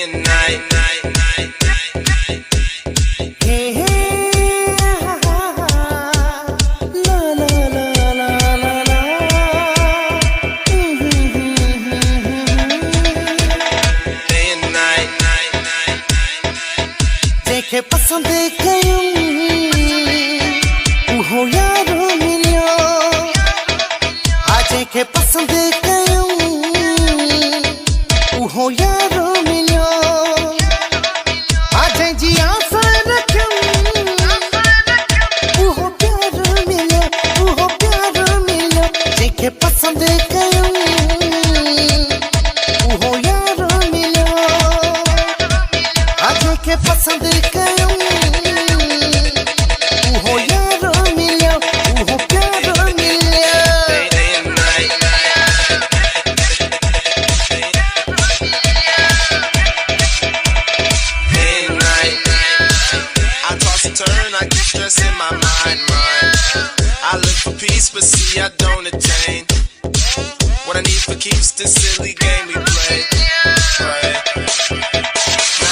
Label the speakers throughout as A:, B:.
A: and night.
B: Hey, hey, la la la la la la.
A: Day and night.
B: देखे पसंद कयूं उहो यारो मिलियो आज के पसंद कयूं उहो यारो मिलियो आज जी आशा रखूं उहो प्यारो मिलियो देखे पसंद कयूं उहो यारो मिलियो आज के पसंद कयूं उहो यारो मिलियो उहो प्यारो मिलियो
A: Day and night. Day and night. I toss and turn, I get stress in my mind. I look for peace, but see I don't attain. What I need for keeps this silly game we play. Right.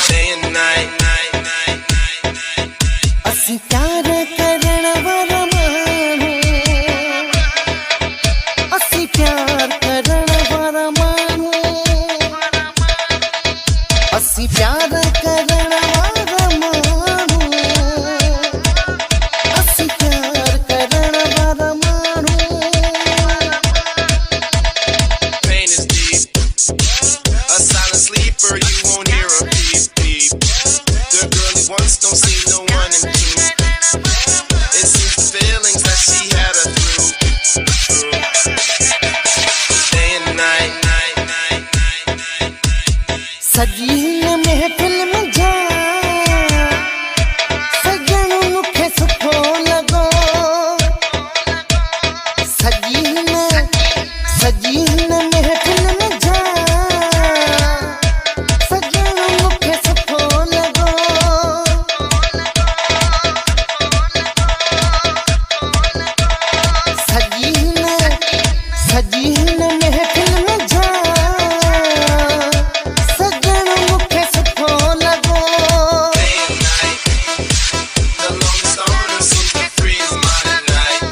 A: Day and night.
B: असी प्यार करण वाला माण्हू असी प्यार करण वाला माण्हू असी प्यार करण वाला माण्हू असी प्यार करण वाला माण्हू
A: Pain is deep. A silent sleeper, you won't hear a beep beep. The girl he wants don't see no one in two. It seems the feelings that she had her through. Day and night.
B: सजी न महफिल में जा सजण मूंखे सुठो लॻो सजी न महफिल में जा सजण मूंखे सुठो लॻो सजी न महफिल में जा सजण मूंखे सुठो लॻो
A: Day and night. The lonely stoner seems to free his mind at night.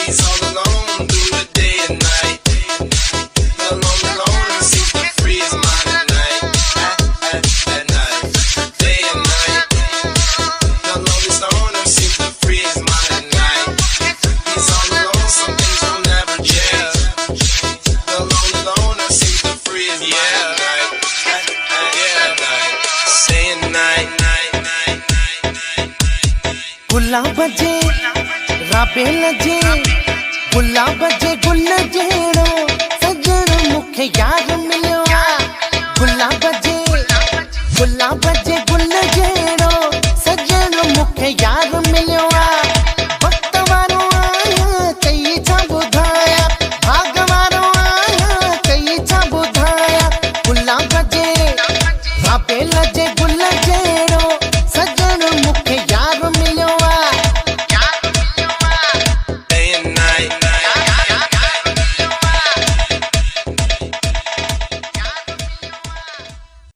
A: He's all alone through the day and night. The lonely loner seems to free his mind at night. At night. Day and night. The lonely stoner seems to free his mind at night. He's all alone, some things will never change. The lonely loner seems to free his mind at night. Day and night.
B: गुलाब जे राबेल जे गुलाब जे गुल जहिड़ो सजण मूंखे यार